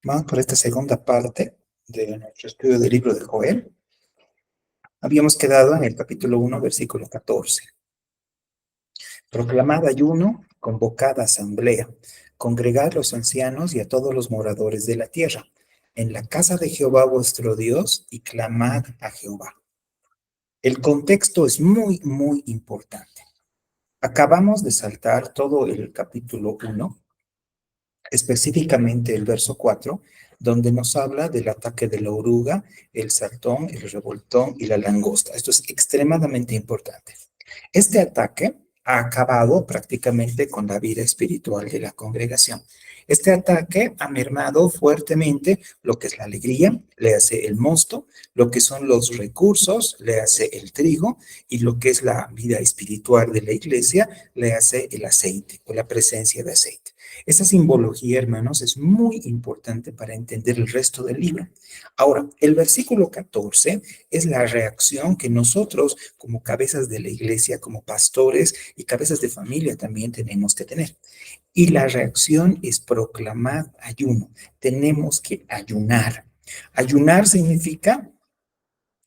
Vamos por esta segunda parte de nuestro estudio del libro de Joel. Habíamos quedado en el capítulo 1, versículo 14. Proclamad ayuno, convocad asamblea, congregad los ancianos y a todos los moradores de la tierra, en la casa de Jehová vuestro Dios, y clamad a Jehová. El contexto es muy importante. Acabamos de saltar todo el capítulo 1, específicamente el verso 4, donde nos habla del ataque de la oruga, el saltón, el revoltón y la langosta. Esto es extremadamente importante. Este ataque ha acabado prácticamente con la vida espiritual de la congregación. Este ataque ha mermado fuertemente lo que es la alegría, le hace el mosto, lo que son los recursos, le hace el trigo, y lo que es la vida espiritual de la iglesia, le hace el aceite o la presencia de aceite. Esa simbología, hermanos, es muy importante para entender el resto del libro. Ahora, el versículo 14 es la reacción que nosotros, como cabezas de la iglesia, como pastores y cabezas de familia, también tenemos que tener. Y la reacción es proclamar ayuno. Tenemos que ayunar. Ayunar significa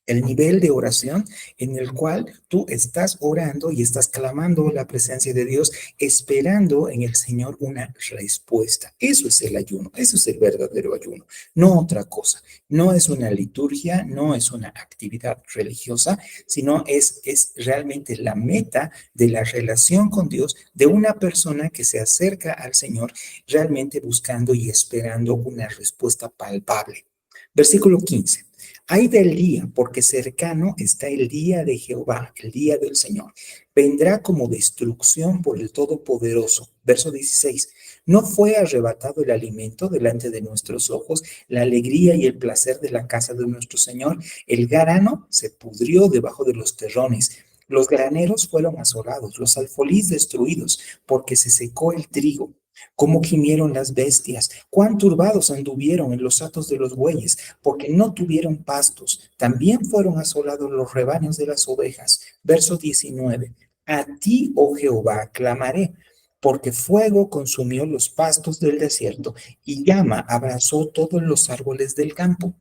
el nivel de oración en el cual tú estás orando y estás clamando la presencia de Dios, esperando en el Señor una respuesta. Eso es el ayuno, eso es el verdadero ayuno, no otra cosa. No es una liturgia, no es una actividad religiosa, sino es realmente la meta de la relación con Dios de una persona que se acerca al Señor realmente buscando y esperando una respuesta palpable. Versículo 15. Ay del día, porque cercano está el día de Jehová, el día del Señor. Vendrá como destrucción por el Todopoderoso. Verso 16. No fue arrebatado el alimento delante de nuestros ojos, la alegría y el placer de la casa de nuestro Señor. El grano se pudrió debajo de los terrones. Los graneros fueron asolados, los alfolís destruidos, porque se secó el trigo. Cómo gimieron las bestias, cuán turbados anduvieron en los atos de los bueyes, porque no tuvieron pastos. También fueron asolados los rebaños de las ovejas. Verso 19. A ti, oh Jehová, clamaré, porque fuego consumió los pastos del desierto y llama abrazó todos los árboles del campo.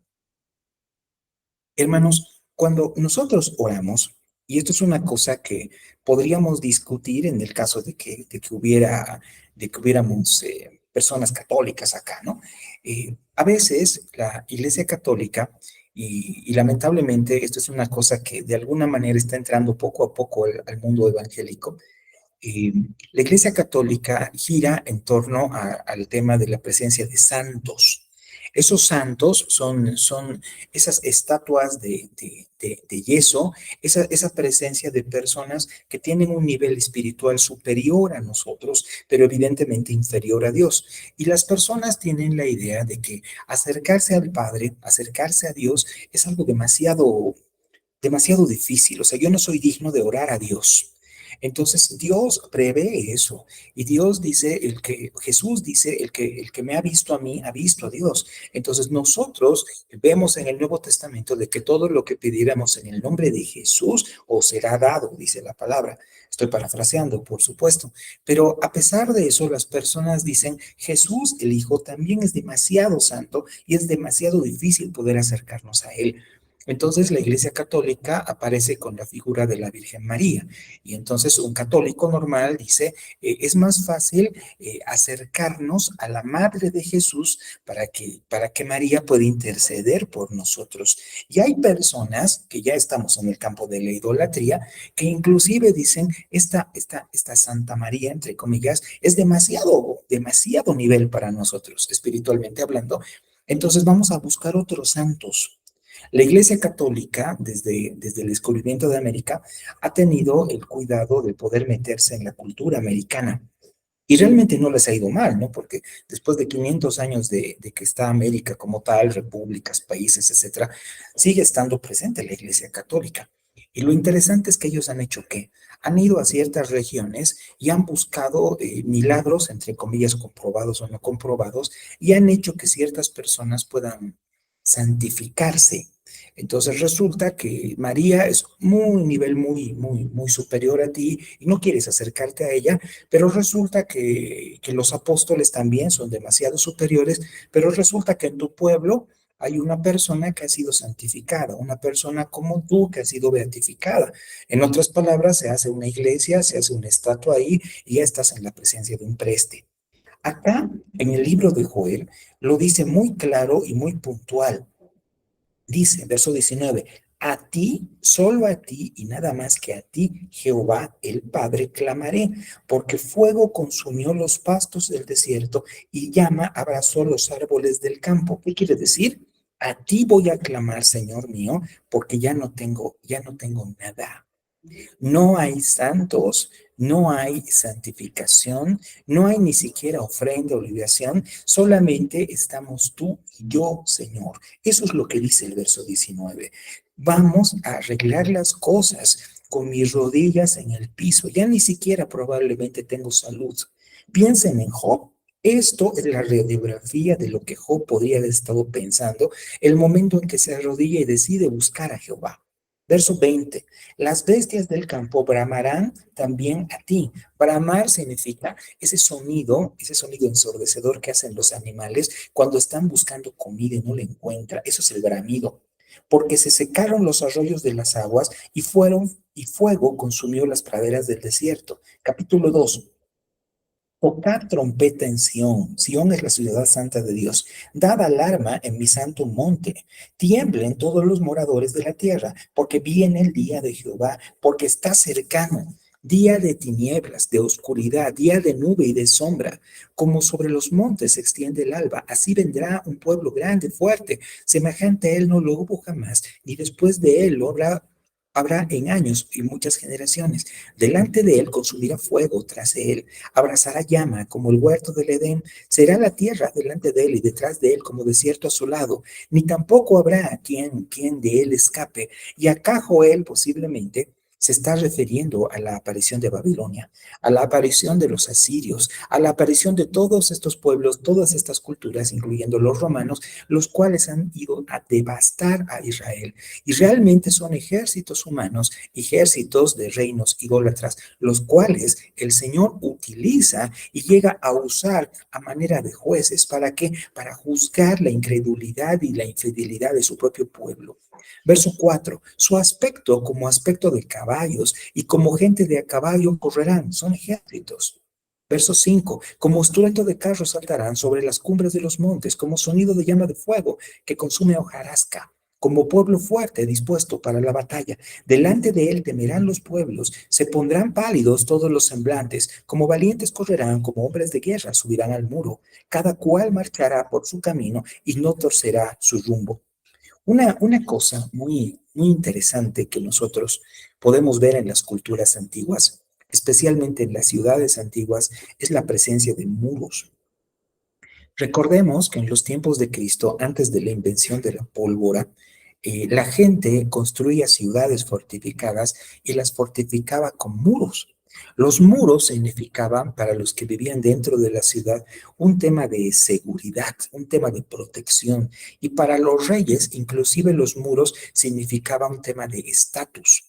Hermanos, cuando nosotros oramos, y esto es una cosa que podríamos discutir en el caso de que hubiéramos personas católicas acá, ¿no? A veces la Iglesia Católica, y lamentablemente esto es una cosa que de alguna manera está entrando poco a poco al mundo evangélico, eh, la Iglesia Católica gira en torno al tema de la presencia de santos. Esos santos son esas estatuas de yeso, esa presencia de personas que tienen un nivel espiritual superior a nosotros, pero evidentemente inferior a Dios. Y las personas tienen la idea de que acercarse al Padre, acercarse a Dios, es algo demasiado difícil. O sea, yo no soy digno de orar a Dios. Entonces Dios prevé eso y Dios dice, Jesús dice, el que me ha visto a mí, ha visto a Dios. Entonces nosotros vemos en el Nuevo Testamento de que todo lo que pidiéramos en el nombre de Jesús os será dado, dice la palabra. Estoy parafraseando, por supuesto. Pero a pesar de eso, las personas dicen, Jesús, el Hijo, también es demasiado santo y es demasiado difícil poder acercarnos a Él. Entonces la Iglesia Católica aparece con la figura de la Virgen María y entonces un católico normal dice, es más fácil acercarnos a la Madre de Jesús para que María pueda interceder por nosotros. Y hay personas que ya estamos en el campo de la idolatría que inclusive dicen, esta Santa María, entre comillas, es demasiado nivel para nosotros, espiritualmente hablando. Entonces vamos a buscar otros santos. La Iglesia Católica, desde el descubrimiento de América, ha tenido el cuidado de poder meterse en la cultura americana. Y realmente no les ha ido mal, ¿no? Porque después de 500 años de que está América como tal, repúblicas, países, etcétera, sigue estando presente la Iglesia Católica. Y lo interesante es que ellos han hecho ¿qué? Han ido a ciertas regiones y han buscado milagros, entre comillas, comprobados o no comprobados, y han hecho que ciertas personas puedan santificarse. Entonces resulta que María es un nivel muy superior a ti y no quieres acercarte a ella, pero resulta que los apóstoles también son demasiado superiores, pero resulta que en tu pueblo hay una persona que ha sido santificada, una persona como tú que ha sido beatificada. En otras palabras, se hace una iglesia, se hace una estatua ahí y ya estás en la presencia de un preste. Acá, en el libro de Joel, lo dice muy claro y muy puntual. Dice, verso 19, a ti, solo a ti y nada más que a ti, Jehová el Padre, clamaré, porque fuego consumió los pastos del desierto y llama abrazó los árboles del campo. ¿Qué quiere decir? A ti voy a clamar, Señor mío, porque ya no tengo nada. No hay santos, no hay santificación, no hay ni siquiera ofrenda o libación, solamente estamos tú y yo, Señor. Eso es lo que dice el verso 19. Vamos a arreglar las cosas con mis rodillas en el piso. Ya ni siquiera probablemente tengo salud. Piensen en Job. Esto es la radiografía de lo que Job podría haber estado pensando el momento en que se arrodilla y decide buscar a Jehová. Verso 20. Las bestias del campo bramarán también a ti. Bramar significa ese sonido ensordecedor que hacen los animales cuando están buscando comida y no la encuentran. Eso es el bramido. Porque se secaron los arroyos de las aguas y fuego consumió las praderas del desierto. Capítulo 2. Tocad trompeta en Sión. Sión es la ciudad santa de Dios. Dad alarma en mi santo monte. Tiemblen todos los moradores de la tierra, porque viene el día de Jehová, porque está cercano. Día de tinieblas, de oscuridad, día de nube y de sombra. Como sobre los montes se extiende el alba, así vendrá un pueblo grande, fuerte. Semejante a él no lo hubo jamás, ni después de él lo habrá en años y muchas generaciones. Delante de él consumirá fuego, tras él abrazará llama como el huerto del Edén. Será la tierra delante de él y detrás de él como desierto asolado. Ni tampoco habrá quien de él escape. Y acá Joel posiblemente se está refiriendo a la aparición de Babilonia, a la aparición de los asirios, a la aparición de todos estos pueblos, todas estas culturas, incluyendo los romanos, los cuales han ido a devastar a Israel. Y realmente son ejércitos humanos, ejércitos de reinos idólatras, los cuales el Señor utiliza y llega a usar a manera de jueces. ¿Para qué? Para juzgar la incredulidad y la infidelidad de su propio pueblo. Verso 4, su aspecto como aspecto de caballos y como gente de a caballo correrán, son ejércitos. Verso 5, como estruendo de carros saltarán sobre las cumbres de los montes, como sonido de llama de fuego que consume hojarasca. Como pueblo fuerte dispuesto para la batalla, delante de él temerán los pueblos, se pondrán pálidos todos los semblantes, como valientes correrán, como hombres de guerra subirán al muro, cada cual marchará por su camino y no torcerá su rumbo. Una cosa muy interesante que nosotros podemos ver en las culturas antiguas, especialmente en las ciudades antiguas, es la presencia de muros. Recordemos que en los tiempos de Cristo, antes de la invención de la pólvora, la gente construía ciudades fortificadas y las fortificaba con muros. Los muros significaban para los que vivían dentro de la ciudad un tema de seguridad, un tema de protección. Y para los reyes, inclusive los muros significaban un tema de estatus.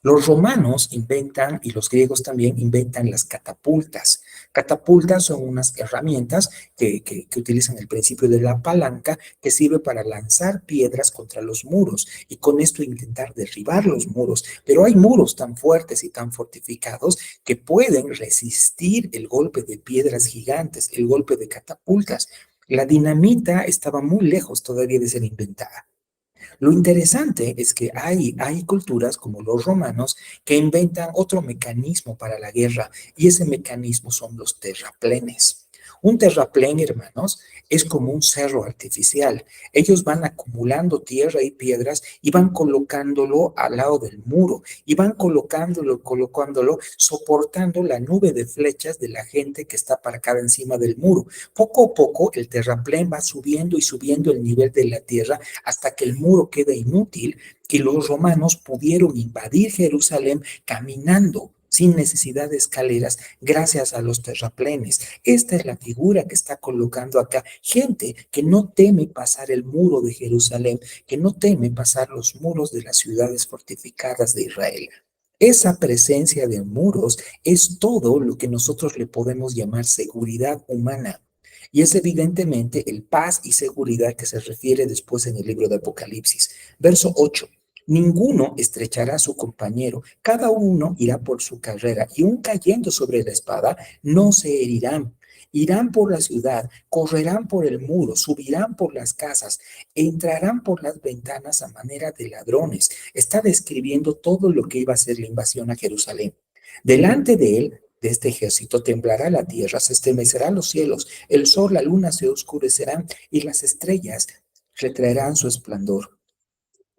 Los romanos inventan, y los griegos también inventan las catapultas. Catapultas son unas herramientas que utilizan el principio de la palanca que sirve para lanzar piedras contra los muros y con esto intentar derribar los muros. Pero hay muros tan fuertes y tan fortificados que pueden resistir el golpe de piedras gigantes, el golpe de catapultas. La dinamita estaba muy lejos todavía de ser inventada. Lo interesante es que hay culturas como los romanos que inventan otro mecanismo para la guerra y ese mecanismo son los terraplenes. Un terraplén, hermanos, es como un cerro artificial. Ellos van acumulando tierra y piedras y van colocándolo al lado del muro y van colocándolo, soportando la nube de flechas de la gente que está parcada encima del muro. Poco a poco el terraplén va subiendo y subiendo el nivel de la tierra hasta que el muro queda inútil y los romanos pudieron invadir Jerusalén caminando. sin necesidad de escaleras, gracias a los terraplenes. Esta es la figura que está colocando acá. Gente que no teme pasar el muro de Jerusalén, que no teme pasar los muros de las ciudades fortificadas de Israel. Esa presencia de muros es todo lo que nosotros le podemos llamar seguridad humana. Y es evidentemente el paz y seguridad que se refiere después en el libro de Apocalipsis. Verso 8. Ninguno estrechará a su compañero, cada uno irá por su carrera, y un cayendo sobre la espada, no se herirán. Irán por la ciudad, correrán por el muro, subirán por las casas, entrarán por las ventanas a manera de ladrones. Está describiendo todo lo que iba a ser la invasión a Jerusalén. Delante de él, de este ejército, temblará la tierra, se estremecerán los cielos, el sol, la luna se oscurecerán y las estrellas retraerán su esplendor.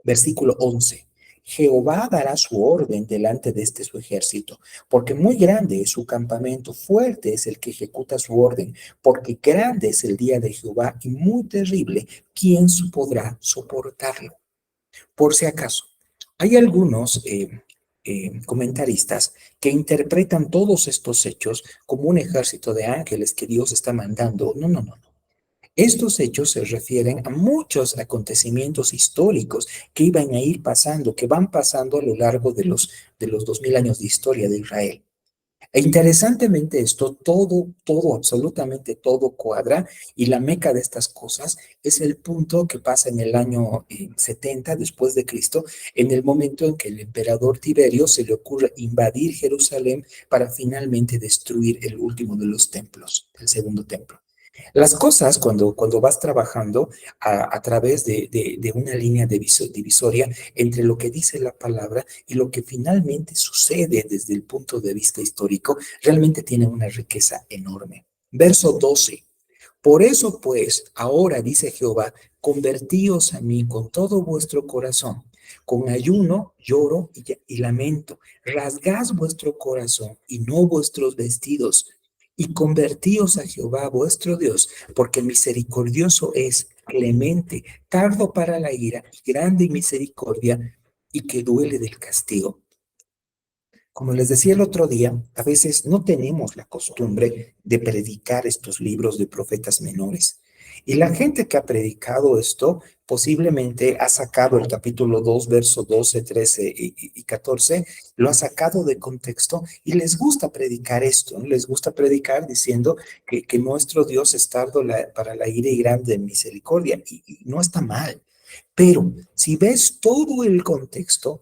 Versículo 11. Jehová dará su orden delante de este su ejército, porque muy grande es su campamento, fuerte es el que ejecuta su orden, porque grande es el día de Jehová y muy terrible, ¿quién podrá soportarlo? Por si acaso, hay algunos comentaristas que interpretan todos estos hechos como un ejército de ángeles que Dios está mandando. No, no, no, no. Estos hechos se refieren a muchos acontecimientos históricos que iban a ir pasando, que van pasando a lo largo de los 2000 años de historia de Israel. E interesantemente esto, todo, absolutamente todo cuadra y la meca de estas cosas es el punto que pasa en el año 70 después de Cristo, en el momento en que el emperador Tiberio se le ocurre invadir Jerusalén para finalmente destruir el último de los templos, el segundo templo. Las cosas, cuando vas trabajando a través de una línea divisoria entre lo que dice la palabra y lo que finalmente sucede desde el punto de vista histórico, realmente tienen una riqueza enorme. Verso 12. Por eso, pues, ahora dice Jehová, convertíos a mí con todo vuestro corazón, con ayuno, lloro y lamento. Rasgad vuestro corazón y no vuestros vestidos, y convertíos a Jehová vuestro Dios, porque misericordioso es, clemente, tardo para la ira y grande en misericordia, y que duele del castigo. Como les decía el otro día, a veces no tenemos la costumbre de predicar estos libros de profetas menores. Y la gente que ha predicado esto posiblemente ha sacado el capítulo 2, verso 12, 13 y 14, lo ha sacado de contexto y les gusta predicar esto, ¿no? Les gusta predicar diciendo que nuestro Dios es tardo para la ira y grande en misericordia. Y no está mal. Pero si ves todo el contexto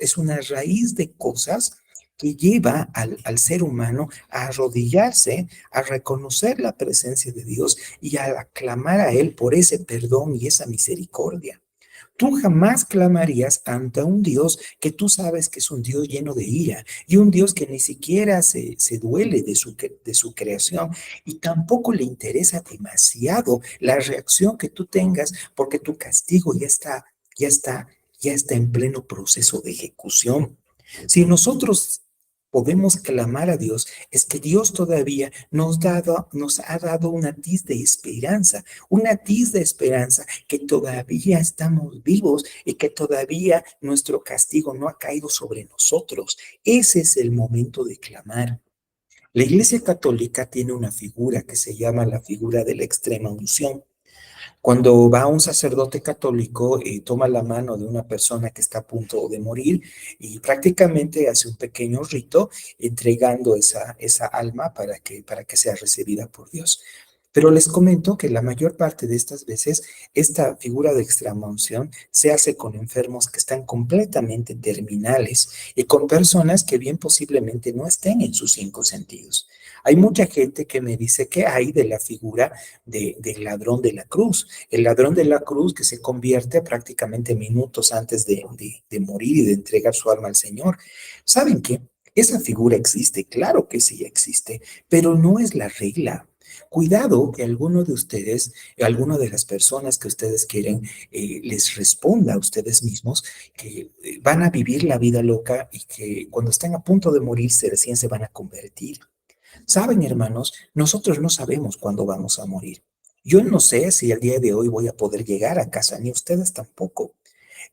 es una raíz de cosas que lleva al ser humano a arrodillarse, a reconocer la presencia de Dios y a aclamar a Él por ese perdón y esa misericordia. Tú jamás clamarías ante un Dios que tú sabes que es un Dios lleno de ira y un Dios que ni siquiera se duele de su creación y tampoco le interesa demasiado la reacción que tú tengas porque tu castigo ya está, ya está en pleno proceso de ejecución. Si nosotros podemos clamar a Dios, es que Dios todavía nos ha dado una tiz de esperanza que todavía estamos vivos y que todavía nuestro castigo no ha caído sobre nosotros. Ese es el momento de clamar. La Iglesia Católica tiene una figura que se llama la figura de la extrema unción. Cuando va un sacerdote católico y toma la mano de una persona que está a punto de morir y prácticamente hace un pequeño rito entregando esa alma para que sea recibida por Dios. Pero les comento que la mayor parte de estas veces esta figura de extremaunción se hace con enfermos que están completamente terminales y con personas que bien posiblemente no estén en sus cinco sentidos. Hay mucha gente que me dice que hay de la figura del ladrón de la cruz, el ladrón de la cruz que se convierte prácticamente minutos antes de morir y de entregar su alma al Señor. ¿Saben qué? Esa figura existe, claro que sí existe, pero no es la regla. Cuidado que alguno de ustedes, alguna de las personas que ustedes quieren, les responda a ustedes mismos que van a vivir la vida loca y que cuando estén a punto de morirse recién se van a convertir. Saben, hermanos, nosotros no sabemos cuándo vamos a morir. Yo no sé si el día de hoy voy a poder llegar a casa, ni ustedes tampoco.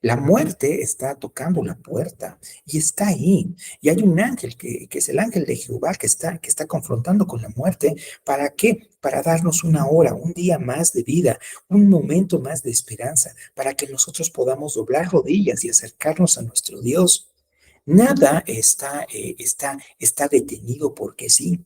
La muerte está tocando la puerta y está ahí. Y hay un ángel que es el ángel de Jehová que está confrontando con la muerte. ¿Para qué? Para darnos una hora, un día más de vida, un momento más de esperanza, para que nosotros podamos doblar rodillas y acercarnos a nuestro Dios. Nada está detenido porque sí.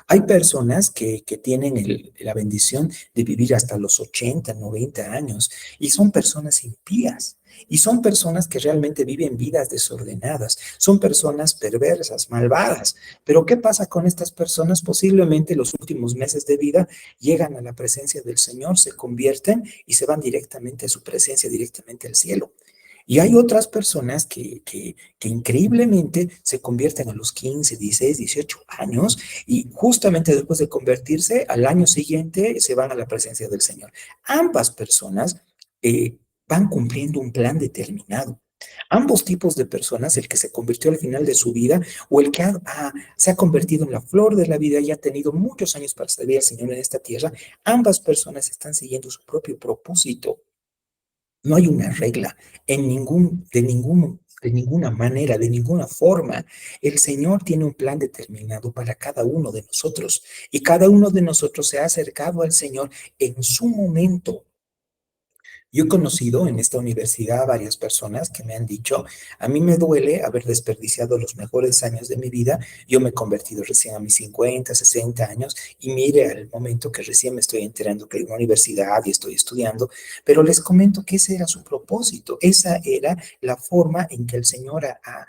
Hay personas que tienen la bendición de vivir hasta los 80, 90 años y son personas impías. Y son personas que realmente viven vidas desordenadas, son personas perversas, malvadas. Pero ¿qué pasa con estas personas? Posiblemente los últimos meses de vida llegan a la presencia del Señor, se convierten y se van directamente a su presencia, directamente al cielo. Y hay otras personas que increíblemente se convierten a los 15, 16, 18 años y justamente después de convertirse, al año siguiente se van a la presencia del Señor. Ambas personas van cumpliendo un plan determinado. Ambos tipos de personas, el que se convirtió al final de su vida o el que se ha convertido en la flor de la vida y ha tenido muchos años para servir al Señor en esta tierra, ambas personas están siguiendo su propio propósito. No hay una regla de ninguna manera, de ninguna forma. El Señor tiene un plan determinado para cada uno de nosotros y cada uno de nosotros se ha acercado al Señor en su momento. Yo he conocido en esta universidad a varias personas que me han dicho, a mí me duele haber desperdiciado los mejores años de mi vida. Yo me he convertido recién a mis 50, 60 años y mire al momento que recién me estoy enterando que hay una universidad y estoy estudiando, pero les comento que ese era su propósito, esa era la forma en que el Señor ha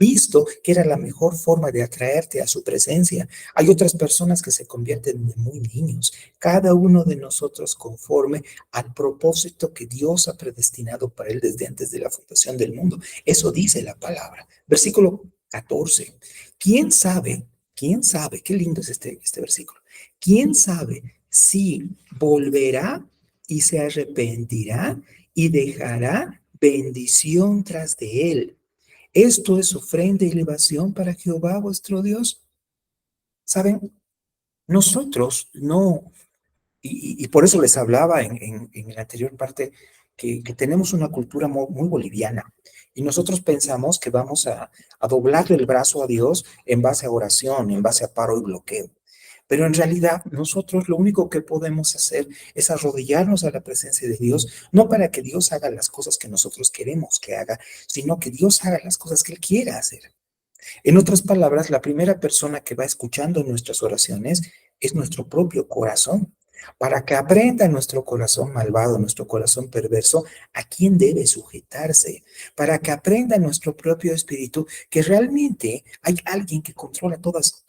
visto que era la mejor forma de atraerte a su presencia. Hay otras personas que se convierten de muy niños, cada uno de nosotros conforme al propósito que Dios ha predestinado para él desde antes de la fundación del mundo. Eso dice la palabra. Versículo 14. ¿Quién sabe? ¿Quién sabe? Qué lindo es este versículo. ¿Quién sabe si volverá y se arrepentirá y dejará bendición tras de él? Esto es ofrenda y libación para Jehová vuestro Dios. ¿Saben? Nosotros no, y por eso les hablaba en la anterior parte que tenemos una cultura muy boliviana y nosotros pensamos que vamos a doblarle el brazo a Dios en base a oración, en base a paro y bloqueo. Pero en realidad nosotros lo único que podemos hacer es arrodillarnos a la presencia de Dios, no para que Dios haga las cosas que nosotros queremos que haga, sino que Dios haga las cosas que Él quiera hacer. En otras palabras, la primera persona que va escuchando nuestras oraciones es nuestro propio corazón, para que aprenda nuestro corazón malvado, nuestro corazón perverso, a quién debe sujetarse, para que aprenda nuestro propio espíritu que realmente hay alguien que controla todas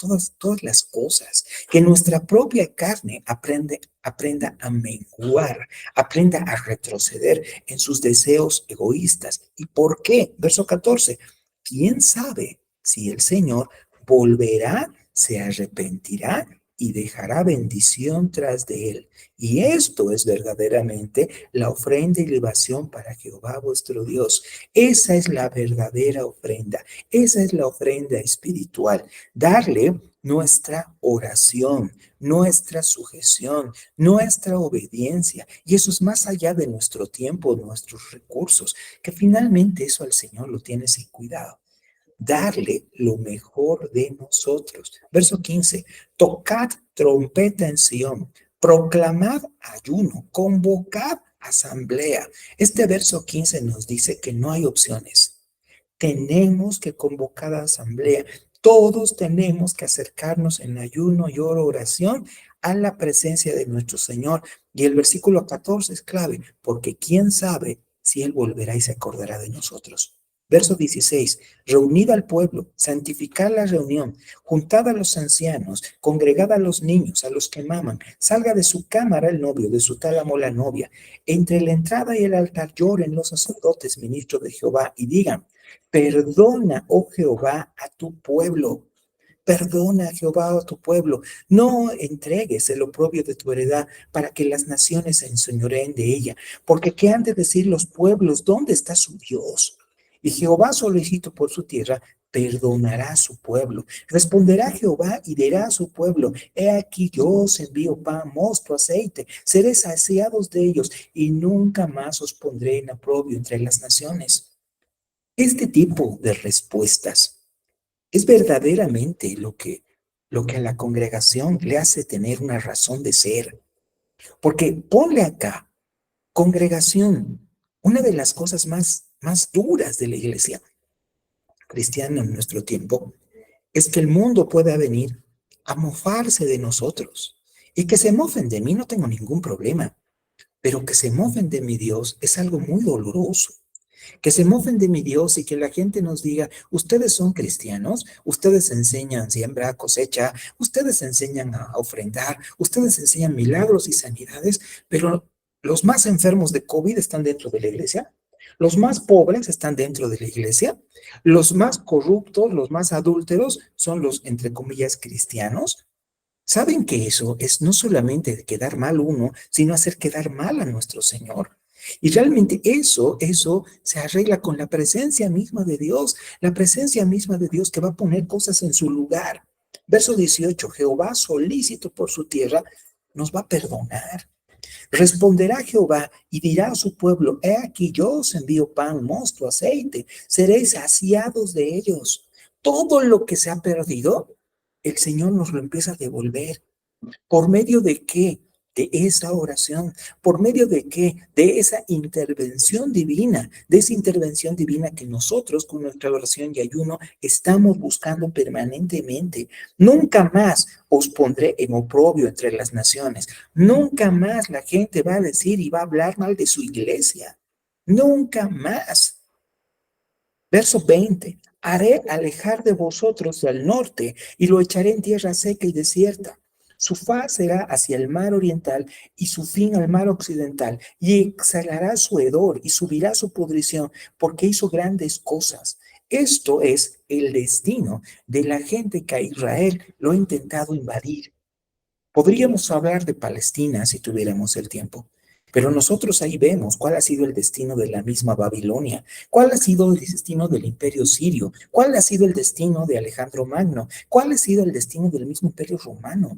las cosas, que nuestra propia carne aprenda a menguar, aprenda a retroceder en sus deseos egoístas. ¿Y por qué? Verso 14. ¿Quién sabe si el Señor volverá, se arrepentirá y dejará bendición tras de él? Y esto es verdaderamente la ofrenda y libación para Jehová vuestro Dios. Esa es la verdadera ofrenda. Esa es la ofrenda espiritual. Darle nuestra oración, nuestra sujeción, nuestra obediencia. Y eso es más allá de nuestro tiempo, nuestros recursos, que finalmente eso al Señor lo tiene sin cuidado. Darle lo mejor de nosotros. Verso 15. Tocad trompeta en Sión, proclamad ayuno, convocad asamblea. Este verso 15 nos dice que no hay opciones. Tenemos que convocar a asamblea. Todos tenemos que acercarnos en ayuno y oración a la presencia de nuestro Señor. Y el versículo 14 es clave, porque quién sabe si Él volverá y se acordará de nosotros. Verso 16, reunid al pueblo, santificad la reunión, juntad a los ancianos, congregad a los niños, a los que maman, salga de su cámara el novio, de su tálamo la novia. Entre la entrada y el altar lloren los sacerdotes, ministros de Jehová, y digan, perdona, oh Jehová, a tu pueblo. Perdona, Jehová, a tu pueblo. No entregues el oprobio de tu heredad para que las naciones se enseñoreen de ella. Porque ¿qué han de decir los pueblos? ¿Dónde está su Dios? Y Jehová solicitó por su tierra, perdonará a su pueblo. Responderá Jehová y dirá a su pueblo, he aquí yo os envío pan, mosto, aceite, seréis saciados de ellos y nunca más os pondré en aprobio entre las naciones. Este tipo de respuestas es verdaderamente lo que a la congregación le hace tener una razón de ser. Porque ponle acá, congregación, una de las cosas más duras de la iglesia cristiana en nuestro tiempo es que el mundo pueda venir a mofarse de nosotros. Y que se mofen de mí no tengo ningún problema, pero que se mofen de mi Dios es algo muy doloroso. Que se mofen de mi Dios y que la gente nos diga, ustedes son cristianos, ustedes enseñan siembra, cosecha, ustedes enseñan a ofrendar, ustedes enseñan milagros y sanidades, pero los más enfermos de COVID están dentro de la iglesia, los más pobres están dentro de la iglesia, los más corruptos, los más adúlteros son los, entre comillas, cristianos. ¿Saben que eso es no solamente de quedar mal uno, sino hacer quedar mal a nuestro Señor? Y realmente eso se arregla con la presencia misma de Dios, la presencia misma de Dios que va a poner cosas en su lugar. Verso 18, Jehová solícito por su tierra nos va a perdonar. Responderá Jehová y dirá a su pueblo, he aquí yo os envío pan, mosto, aceite, seréis saciados de ellos. Todo lo que se ha perdido, el Señor nos lo empieza a devolver. ¿Por medio de qué? De esa oración. ¿Por medio de qué? De esa intervención divina, de esa intervención divina que nosotros con nuestra oración y ayuno estamos buscando permanentemente. Nunca más os pondré en oprobio entre las naciones. Nunca más la gente va a decir y va a hablar mal de su iglesia. Nunca más. Verso 20. Haré alejar de vosotros al norte y lo echaré en tierra seca y desierta. Su faz será hacia el mar oriental y su fin al mar occidental, y exhalará su hedor y subirá su pudrición, porque hizo grandes cosas. Esto es el destino de la gente que a Israel lo ha intentado invadir. Podríamos hablar de Palestina si tuviéramos el tiempo, pero nosotros ahí vemos cuál ha sido el destino de la misma Babilonia, cuál ha sido el destino del imperio sirio, cuál ha sido el destino de Alejandro Magno, cuál ha sido el destino del mismo imperio romano.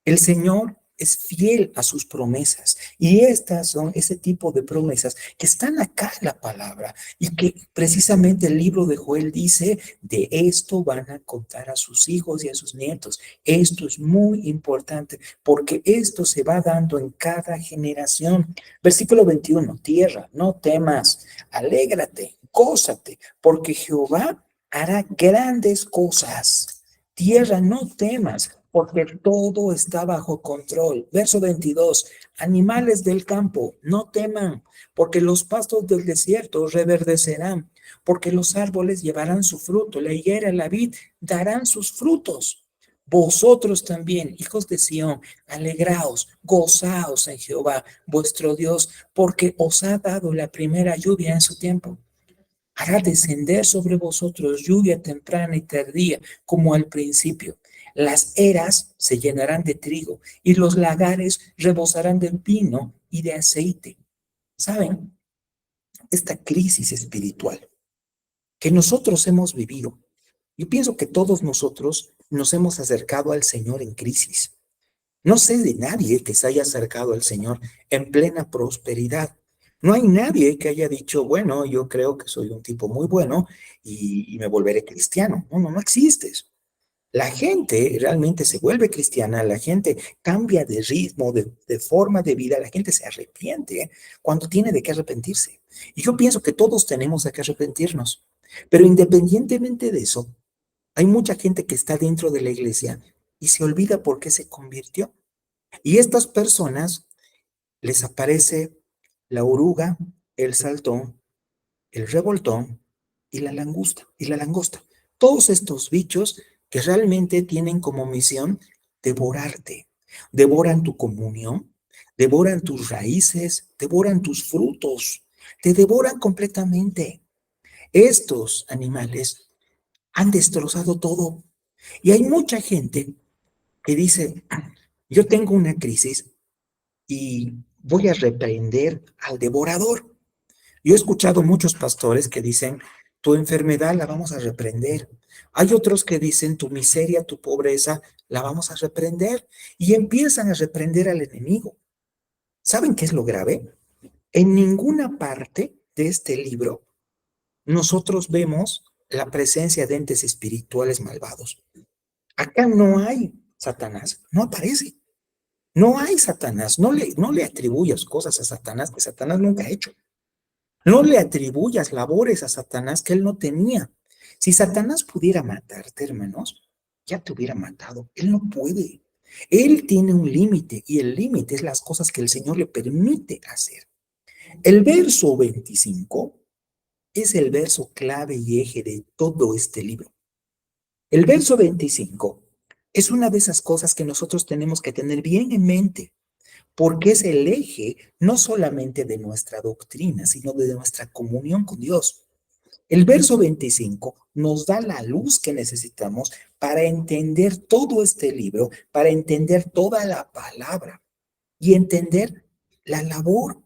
El Señor es fiel a sus promesas y estas son ese tipo de promesas que están acá en la palabra y que precisamente el libro de Joel dice, de esto van a contar a sus hijos y a sus nietos. Esto es muy importante porque esto se va dando en cada generación. Versículo 21, tierra, no temas, alégrate, gózate, porque Jehová hará grandes cosas. Tierra, no temas, porque todo está bajo control. Verso 22, animales del campo, no teman, porque los pastos del desierto reverdecerán, porque los árboles llevarán su fruto, la higuera, la vid darán sus frutos. Vosotros también, hijos de Sión, alegraos, gozaos en Jehová, vuestro Dios, porque os ha dado la primera lluvia en su tiempo. Hará descender sobre vosotros lluvia temprana y tardía, como al principio. Las eras se llenarán de trigo y los lagares rebosarán de vino y de aceite. ¿Saben? Esta crisis espiritual que nosotros hemos vivido, yo pienso que todos nosotros nos hemos acercado al Señor en crisis. No sé de nadie que se haya acercado al Señor en plena prosperidad. No hay nadie que haya dicho, bueno, yo creo que soy un tipo muy bueno y me volveré cristiano. No existe eso. La gente realmente se vuelve cristiana, la gente cambia de ritmo, de forma de vida, la gente se arrepiente cuando tiene de qué arrepentirse. Y yo pienso que todos tenemos de qué arrepentirnos. Pero independientemente de eso, hay mucha gente que está dentro de la iglesia y se olvida por qué se convirtió. Y estas personas les aparece la oruga, el saltón, el revoltón y la langosta. Todos estos bichos que realmente tienen como misión devorarte. Devoran tu comunión, devoran tus raíces, devoran tus frutos, te devoran completamente. Estos animales han destrozado todo. Y hay mucha gente que dice, yo tengo una crisis y voy a reprender al devorador. Yo he escuchado muchos pastores que dicen, Tu enfermedad la vamos a reprender. Hay otros que dicen tu miseria, tu pobreza, la vamos a reprender. Y empiezan a reprender al enemigo. ¿Saben qué es lo grave? En ninguna parte de este libro nosotros vemos la presencia de entes espirituales malvados. Acá no hay Satanás, no aparece. No hay Satanás, no le atribuyas cosas a Satanás que Satanás nunca ha hecho. No le atribuyas labores a Satanás que él no tenía. Si Satanás pudiera matarte, hermanos, ya te hubiera matado. Él no puede. Él tiene un límite y el límite es las cosas que el Señor le permite hacer. El verso 25 es el verso clave y eje de todo este libro. El verso 25 es una de esas cosas que nosotros tenemos que tener bien en mente, porque es el eje no solamente de nuestra doctrina, sino de nuestra comunión con Dios. El verso 25 nos da la luz que necesitamos para entender todo este libro, para entender toda la palabra y entender la labor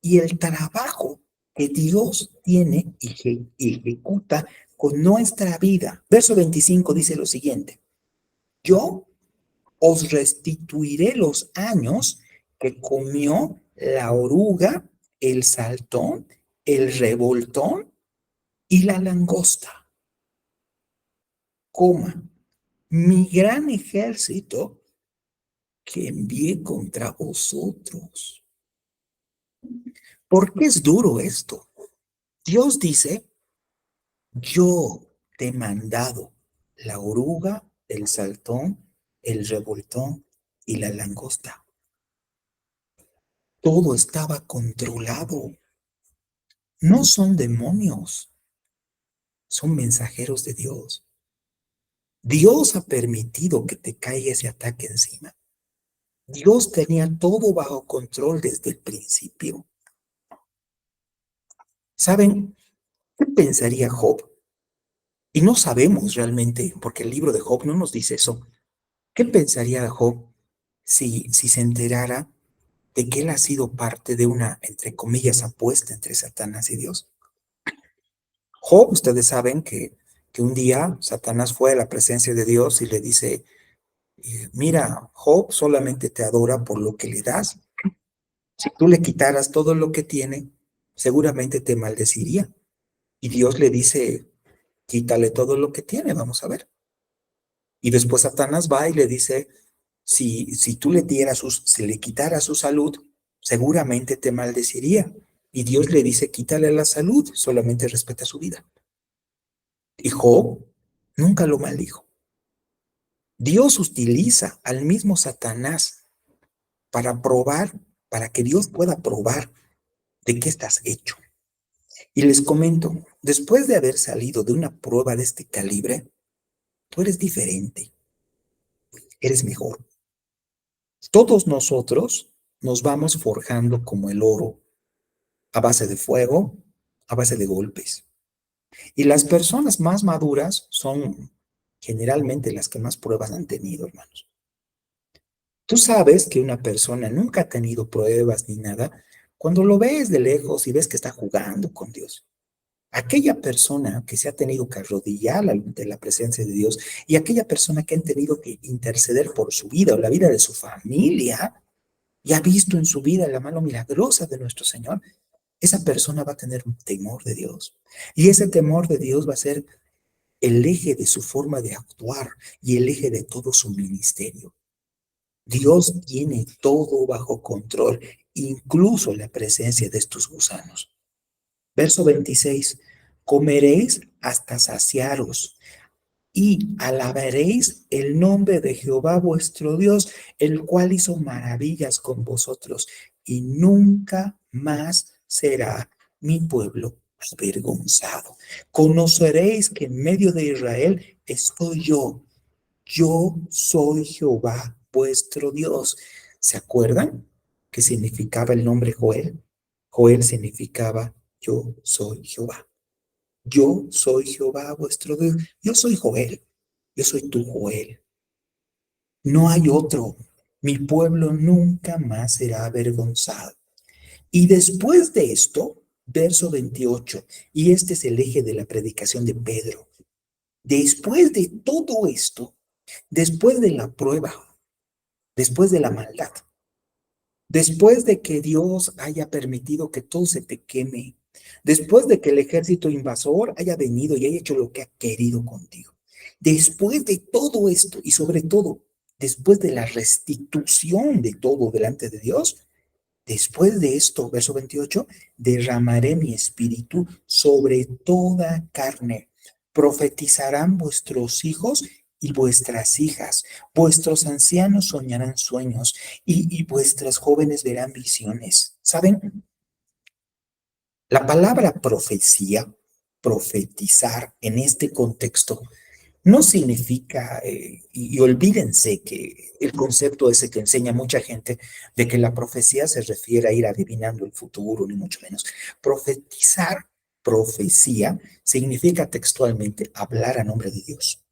y el trabajo que Dios tiene y ejecuta con nuestra vida. Verso 25 dice lo siguiente: yo os restituiré los años que comió la oruga, el saltón, el revoltón y la langosta, coma, mi gran ejército que envié contra vosotros. ¿Por qué es duro esto? Dios dice, yo te he mandado la oruga, el saltón, el revoltón y la langosta. Todo estaba controlado. No son demonios, son mensajeros de Dios. Dios ha permitido que te caiga ese ataque encima. Dios tenía todo bajo control desde el principio. ¿Saben qué pensaría Job? Y no sabemos realmente, porque el libro de Job no nos dice eso. ¿Qué pensaría Job si se enterara de que él ha sido parte de una, entre comillas, apuesta entre Satanás y Dios? Job, ustedes saben que un día Satanás fue a la presencia de Dios y le dice, mira, Job solamente te adora por lo que le das. Si tú le quitaras todo lo que tiene, seguramente te maldeciría. Y Dios le dice, quítale todo lo que tiene, vamos a ver. Y después Satanás va y le dice, si tú le dieras si le quitaras su salud, seguramente te maldeciría. Y Dios le dice, quítale la salud, solamente respeta su vida. Y Job nunca lo maldijo. Dios utiliza al mismo Satanás para probar, para que Dios pueda probar de qué estás hecho. Y les comento, después de haber salido de una prueba de este calibre, tú eres diferente, eres mejor. Todos nosotros nos vamos forjando como el oro, a base de fuego, a base de golpes. Y las personas más maduras son generalmente las que más pruebas han tenido, hermanos. Tú sabes que una persona nunca ha tenido pruebas ni nada cuando lo ves de lejos y ves que está jugando con Dios. Aquella persona que se ha tenido que arrodillar ante la presencia de Dios y aquella persona que han tenido que interceder por su vida o la vida de su familia y ha visto en su vida la mano milagrosa de nuestro Señor, esa persona va a tener un temor de Dios. Y ese temor de Dios va a ser el eje de su forma de actuar y el eje de todo su ministerio. Dios tiene todo bajo control, incluso la presencia de estos gusanos. Verso 26, comeréis hasta saciaros y alabaréis el nombre de Jehová vuestro Dios, el cual hizo maravillas con vosotros, y nunca más será mi pueblo avergonzado. Conoceréis que en medio de Israel estoy yo soy Jehová vuestro Dios. ¿Se acuerdan qué significaba el nombre Joel? Joel significaba yo soy Jehová. Yo soy Jehová vuestro Dios. Yo soy Joel. Yo soy tu Joel. No hay otro. Mi pueblo nunca más será avergonzado. Y después de esto, verso 28, y este es el eje de la predicación de Pedro. Después de todo esto, después de la prueba, después de la maldad, después de que Dios haya permitido que todo se te queme, después de que el ejército invasor haya venido y haya hecho lo que ha querido contigo, después de todo esto y sobre todo después de la restitución de todo delante de Dios, después de esto, verso 28, derramaré mi espíritu sobre toda carne. Profetizarán vuestros hijos y vuestras hijas. Vuestros ancianos soñarán sueños y vuestras jóvenes verán visiones. ¿Saben? La palabra profecía, profetizar en este contexto, no significa, y olvídense que el concepto ese que enseña mucha gente de que la profecía se refiere a ir adivinando el futuro, ni mucho menos. Profetizar, profecía, significa textualmente hablar a nombre de Dios.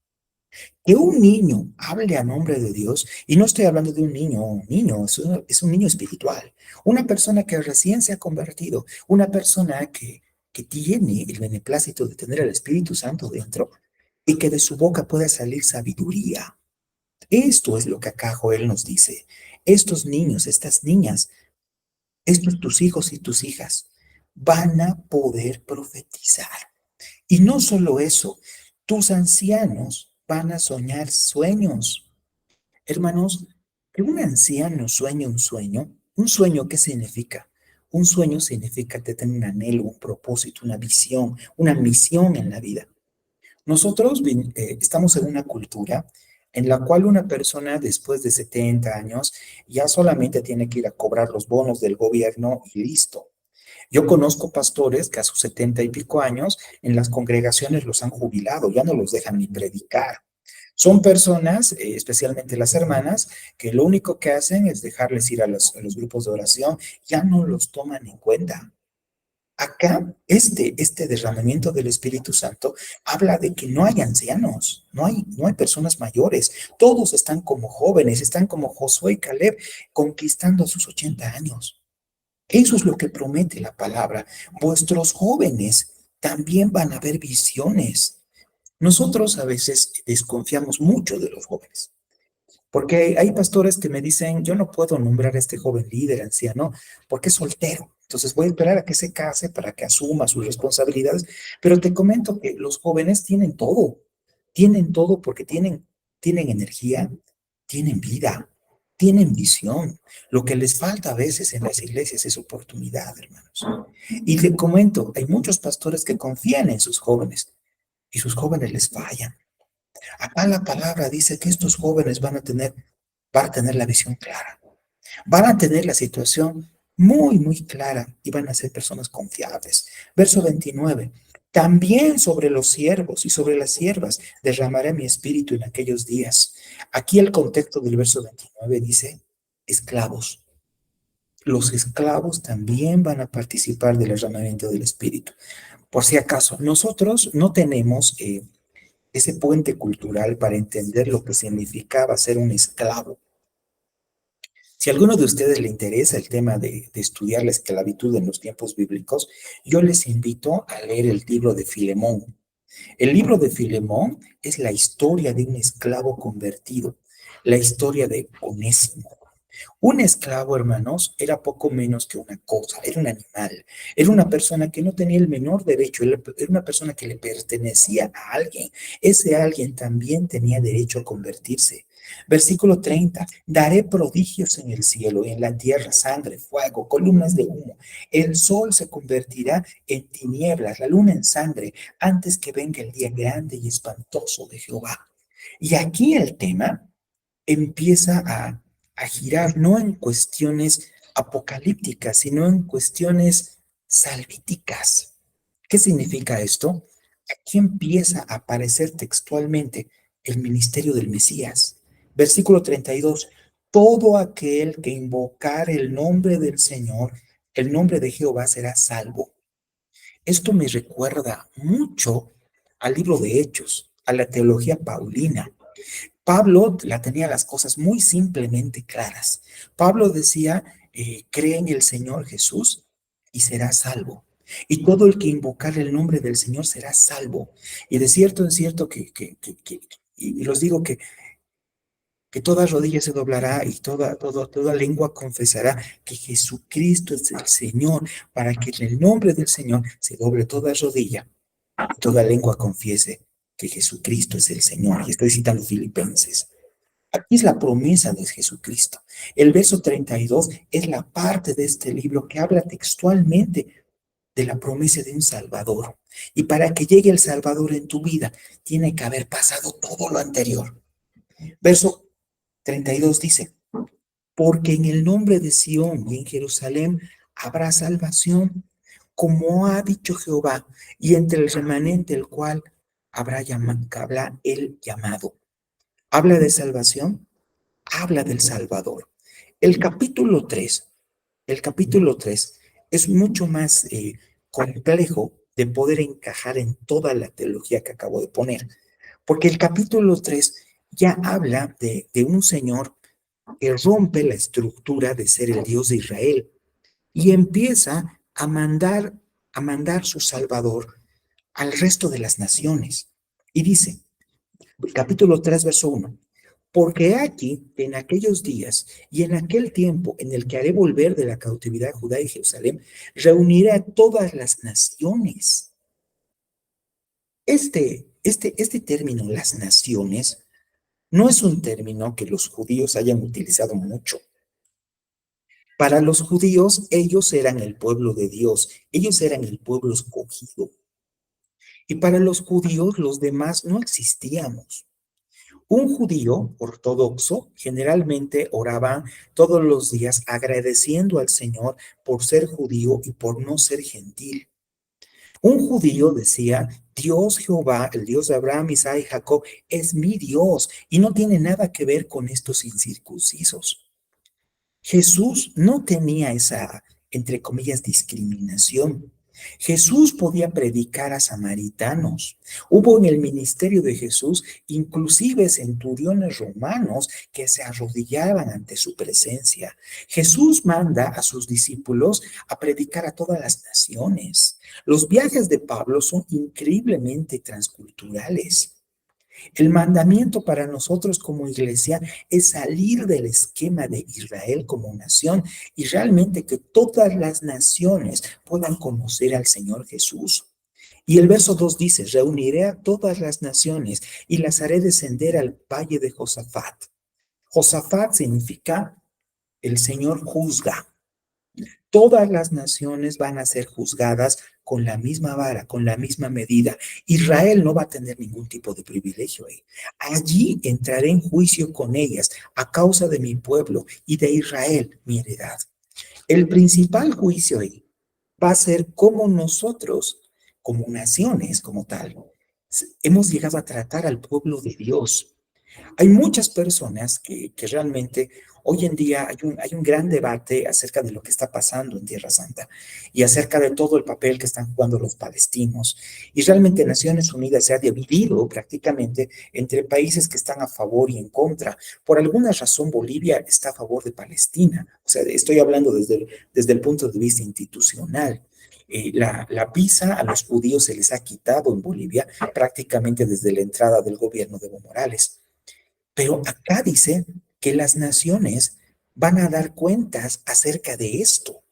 Que un niño hable a nombre de Dios, y no estoy hablando de un niño, es un niño espiritual, una persona que recién se ha convertido, una persona que tiene el beneplácito de tener el Espíritu Santo dentro y que de su boca pueda salir sabiduría. Esto es lo que acá Joel nos dice. Estos niños, estas niñas, estos tus hijos y tus hijas van a poder profetizar. Y no solo eso, tus ancianos van a soñar sueños. Hermanos, que un anciano sueñe un sueño, ¿qué significa? Un sueño significa tener un anhelo, un propósito, una visión, una misión en la vida. Nosotros estamos en una cultura en la cual una persona después de 70 años ya solamente tiene que ir a cobrar los bonos del gobierno y listo. Yo conozco pastores que a sus 70 y pico años en las congregaciones los han jubilado, ya no los dejan ni predicar. Son personas, especialmente las hermanas, que lo único que hacen es dejarles ir a los grupos de oración, ya no los toman en cuenta. Acá, este derramamiento del Espíritu Santo habla de que no hay ancianos, no hay personas mayores, todos están como jóvenes, están como Josué y Caleb, conquistando a sus 80 años. Eso es lo que promete la palabra. Vuestros jóvenes también van a ver visiones. Nosotros a veces desconfiamos mucho de los jóvenes. Porque hay pastores que me dicen, yo no puedo nombrar a este joven líder, anciano, porque es soltero. Entonces voy a esperar a que se case para que asuma sus responsabilidades. Pero te comento que los jóvenes tienen todo porque tienen energía, tienen vida, tienen visión. Lo que les falta a veces en las iglesias es oportunidad, hermanos. Y te comento, hay muchos pastores que confían en sus jóvenes y sus jóvenes les fallan. Acá la palabra dice que estos jóvenes van a tener la visión clara, van a tener la situación muy, muy clara y van a ser personas confiables. Verso 29. También sobre los siervos y sobre las siervas derramaré mi espíritu en aquellos días. Aquí el contexto del verso 29 dice, esclavos. Los esclavos también van a participar del derramamiento del espíritu. Por si acaso, nosotros no tenemos ese puente cultural para entender lo que significaba ser un esclavo. Si a alguno de ustedes le interesa el tema de estudiar la esclavitud en los tiempos bíblicos, yo les invito a leer el libro de Filemón. El libro de Filemón es la historia de un esclavo convertido, la historia de Onésimo. Un esclavo, hermanos, era poco menos que una cosa, era un animal, era una persona que no tenía el menor derecho, era una persona que le pertenecía a alguien. Ese alguien también tenía derecho a convertirse. Versículo 30, daré prodigios en el cielo y en la tierra, sangre, fuego, columnas de humo. El sol se convertirá en tinieblas, la luna en sangre, antes que venga el día grande y espantoso de Jehová. Y aquí el tema empieza a girar no en cuestiones apocalípticas, sino en cuestiones salvíticas. ¿Qué significa esto? Aquí empieza a aparecer textualmente el ministerio del Mesías. Versículo 32. Todo aquel que invocar el nombre del Señor, el nombre de Jehová será salvo. Esto me recuerda mucho al libro de Hechos, a la teología paulina. Pablo la tenía las cosas muy simplemente claras. Pablo decía, cree en el Señor Jesús y serás salvo. Y todo el que invocar el nombre del Señor será salvo. Y de cierto, es cierto y los digo que toda rodilla se doblará y toda lengua confesará que Jesucristo es el Señor, para que en el nombre del Señor se doble toda rodilla y toda lengua confiese que Jesucristo es el Señor. Y estoy citando Filipenses. Aquí es la promesa de Jesucristo. El verso 32 es la parte de este libro que habla textualmente de la promesa de un Salvador. Y para que llegue el Salvador en tu vida, tiene que haber pasado todo lo anterior. Verso 32 dice, porque en el nombre de Sión y en Jerusalén habrá salvación, como ha dicho Jehová, y entre el remanente el cual habrá el llamado. Habla de salvación, habla del Salvador. El capítulo 3, el capítulo 3 es mucho más complejo de poder encajar en toda la teología que acabo de poner, porque el capítulo 3 ya habla de un Señor que rompe la estructura de ser el Dios de Israel y empieza a mandar su Salvador al resto de las naciones. Y dice, capítulo 3, verso 1, porque aquí, en aquellos días y en aquel tiempo en el que haré volver de la cautividad a Judá y Jerusalén, reuniré a todas las naciones. Este término, las naciones, no es un término que los judíos hayan utilizado mucho. Para los judíos, ellos eran el pueblo de Dios, ellos eran el pueblo escogido. Y para los judíos, los demás no existíamos. Un judío ortodoxo generalmente oraba todos los días agradeciendo al Señor por ser judío y por no ser gentil. Un judío decía, Dios Jehová, el Dios de Abraham, Isaac y Jacob, es mi Dios y no tiene nada que ver con estos incircuncisos. Jesús no tenía esa, entre comillas, discriminación. Jesús podía predicar a samaritanos. Hubo en el ministerio de Jesús inclusive centuriones romanos que se arrodillaban ante su presencia. Jesús manda a sus discípulos a predicar a todas las naciones. Los viajes de Pablo son increíblemente transculturales. El mandamiento para nosotros como iglesia es salir del esquema de Israel como nación y realmente que todas las naciones puedan conocer al Señor Jesús. Y el verso 2 dice, reuniré a todas las naciones y las haré descender al valle de Josafat. Josafat significa el Señor juzga. Todas las naciones van a ser juzgadas con la misma vara, con la misma medida. Israel no va a tener ningún tipo de privilegio ahí. Allí entraré en juicio con ellas a causa de mi pueblo y de Israel, mi heredad. El principal juicio ahí va a ser cómo nosotros, como naciones, como tal, hemos llegado a tratar al pueblo de Dios. Hay muchas personas que realmente hoy en día hay un gran debate acerca de lo que está pasando en Tierra Santa y acerca de todo el papel que están jugando los palestinos. Y realmente Naciones Unidas se ha dividido prácticamente entre países que están a favor y en contra. Por alguna razón Bolivia está a favor de Palestina. O sea, estoy hablando desde el punto de vista institucional. La visa a los judíos se les ha quitado en Bolivia prácticamente desde la entrada del gobierno de Evo Morales. Pero acá dice que las naciones van a dar cuentas acerca de esto.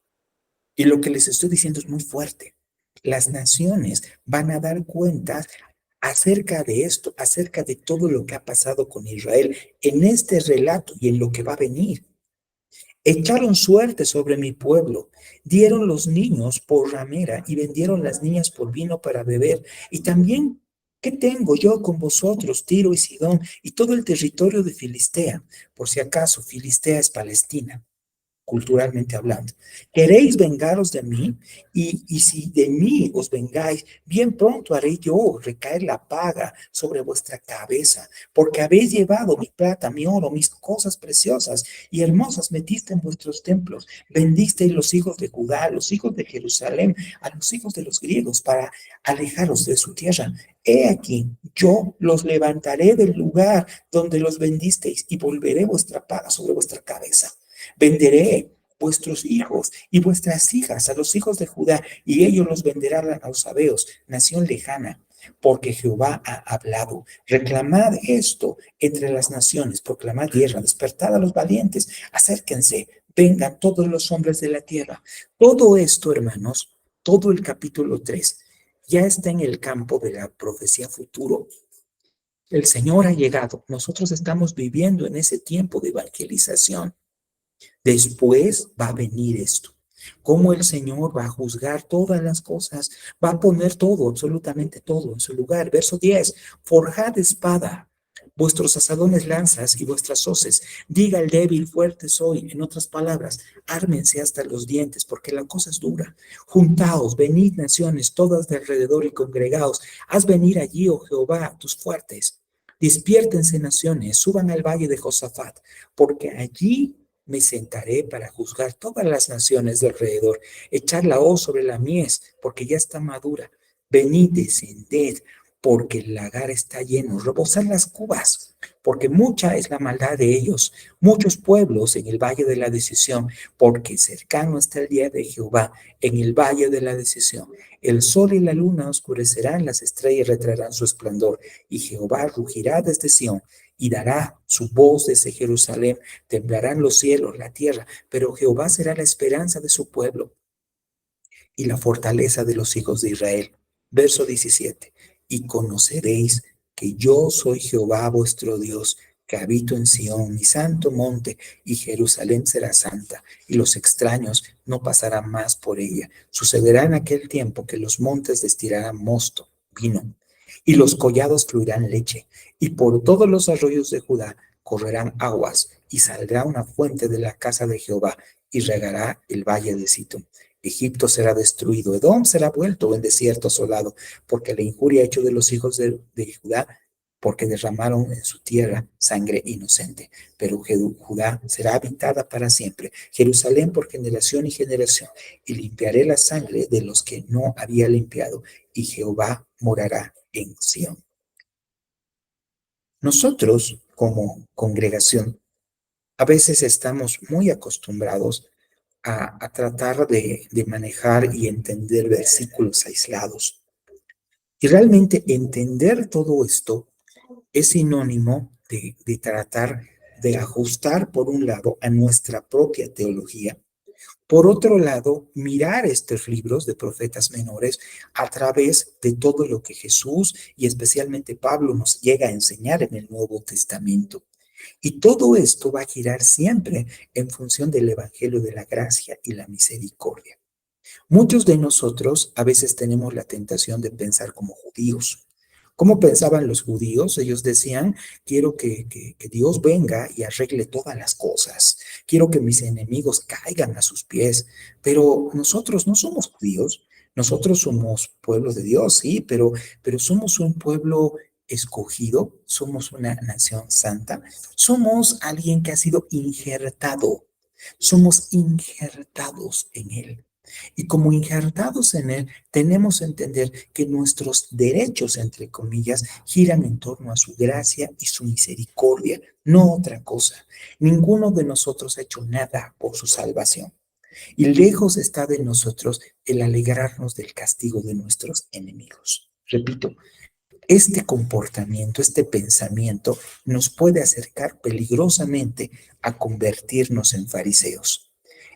Y lo que les estoy diciendo es muy fuerte. Las naciones van a dar cuentas acerca de esto, acerca de todo lo que ha pasado con Israel en este relato y en lo que va a venir. Echaron suerte sobre mi pueblo, dieron los niños por ramera y vendieron las niñas por vino para beber. Y también, ¿qué tengo yo con vosotros, Tiro y Sidón, y todo el territorio de Filistea? Por si acaso, Filistea es Palestina, culturalmente hablando. ¿Queréis vengaros de mí? Y si de mí os vengáis, bien pronto haré yo recaer la paga sobre vuestra cabeza, porque habéis llevado mi plata, mi oro, mis cosas preciosas y hermosas metiste en vuestros templos, vendisteis los hijos de Judá, los hijos de Jerusalén, a los hijos de los griegos para alejaros de su tierra. He aquí, yo los levantaré del lugar donde los vendisteis y volveré vuestra paga sobre vuestra cabeza. Venderé vuestros hijos y vuestras hijas a los hijos de Judá, y ellos los venderán a los sabeos, nación lejana, porque Jehová ha hablado. Reclamad esto entre las naciones, proclamad guerra, despertad a los valientes, acérquense, vengan todos los hombres de la tierra. Todo esto, hermanos, todo el capítulo 3 ya está en el campo de la profecía futuro. El Señor ha llegado. Nosotros estamos viviendo en ese tiempo de evangelización. Después va a venir esto. Cómo el Señor va a juzgar todas las cosas, va a poner todo, absolutamente todo en su lugar. Verso 10, forjad espada, vuestros asadones lanzas y vuestras hoces. Diga el débil, fuerte soy. En otras palabras, ármense hasta los dientes, porque la cosa es dura. Juntaos, venid naciones, todas de alrededor y congregaos. Haz venir allí, oh Jehová, tus fuertes. Despiértense naciones, suban al valle de Josafat, porque allí me sentaré para juzgar todas las naciones de alrededor, echar la hoz sobre la mies, porque ya está madura. Venid, descended, porque el lagar está lleno. Rebosad las cubas, porque mucha es la maldad de ellos. Muchos pueblos en el valle de la decisión, porque cercano está el día de Jehová, en el valle de la decisión. El sol y la luna oscurecerán, las estrellas retraerán su esplendor, y Jehová rugirá desde Sión y dará su voz desde Jerusalén. Temblarán los cielos, la tierra, pero Jehová será la esperanza de su pueblo y la fortaleza de los hijos de Israel. Verso 17. Y conoceréis que yo soy Jehová vuestro Dios, que habito en Sión, mi santo monte, y Jerusalén será santa, y los extraños no pasarán más por ella. Sucederá en aquel tiempo que los montes destilarán mosto, vino, y los collados fluirán leche, y por todos los arroyos de Judá correrán aguas, y saldrá una fuente de la casa de Jehová, y regará el valle de Sittim. Egipto será destruido, Edom será vuelto en desierto asolado, porque la injuria ha hecho de los hijos de Judá, porque derramaron en su tierra sangre inocente. Pero Judá será habitada para siempre, Jerusalén por generación y generación, y limpiaré la sangre de los que no había limpiado, y Jehová morará en Sión. Nosotros, como congregación, a veces estamos muy acostumbrados a tratar de manejar y entender versículos aislados. Y realmente entender todo esto es sinónimo de tratar de ajustar, por un lado, a nuestra propia teología. Por otro lado, mirar estos libros de profetas menores a través de todo lo que Jesús y especialmente Pablo nos llega a enseñar en el Nuevo Testamento. Y todo esto va a girar siempre en función del Evangelio de la gracia y la misericordia. Muchos de nosotros a veces tenemos la tentación de pensar como judíos. ¿Cómo pensaban los judíos? Ellos decían, quiero que Dios venga y arregle todas las cosas. Quiero que mis enemigos caigan a sus pies. Pero nosotros no somos judíos. Nosotros somos pueblo de Dios, sí, pero somos un pueblo escogido, somos una nación santa, somos alguien que ha sido injertado, somos injertados en Él. Y como injertados en Él, tenemos que entender que nuestros derechos, entre comillas, giran en torno a su gracia y su misericordia, no otra cosa. Ninguno de nosotros ha hecho nada por su salvación. Y lejos está de nosotros el alegrarnos del castigo de nuestros enemigos. Repito, este comportamiento, este pensamiento nos puede acercar peligrosamente a convertirnos en fariseos.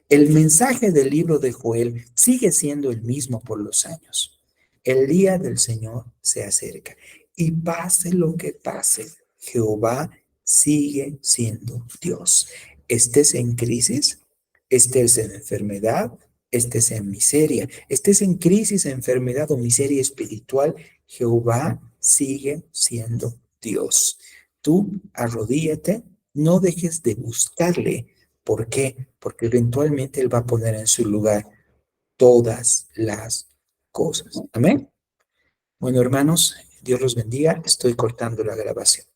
El mensaje del libro de Joel sigue siendo el mismo por los años. El día del Señor se acerca y pase lo que pase, Jehová sigue siendo Dios. Estés en crisis, estés en enfermedad, estés en miseria, estés en crisis, enfermedad o miseria espiritual, Jehová sigue siendo Dios. Tú arrodíllate, no dejes de buscarle. ¿Por qué? Porque eventualmente Él va a poner en su lugar todas las cosas. Amén. Bueno, hermanos, Dios los bendiga. Estoy cortando la grabación.